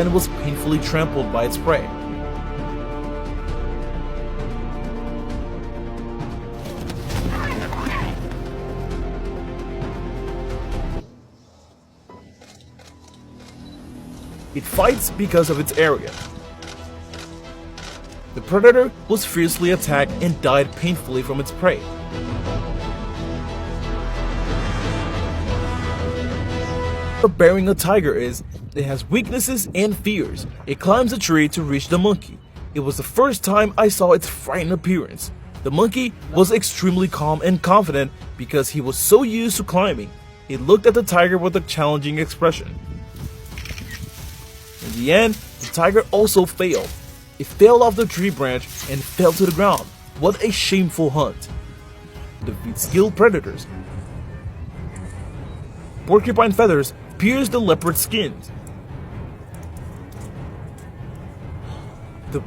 and was painfully trampled by its prey. It fights because of its area. The predator was fiercely attacked and died painfully from its prey. Bearing a tiger is, it has weaknesses and fears. It climbs a tree to reach the monkey. It was the first time I saw its frightened appearance. The monkey was extremely calm and confident because he was so used to climbing. It looked at the tiger with a challenging expression. In the end, the tiger also failed. It fell off the tree branch and fell to the ground. What a shameful hunt. Defeat skilled predators. Porcupine feathers pierce the leopard's skins. The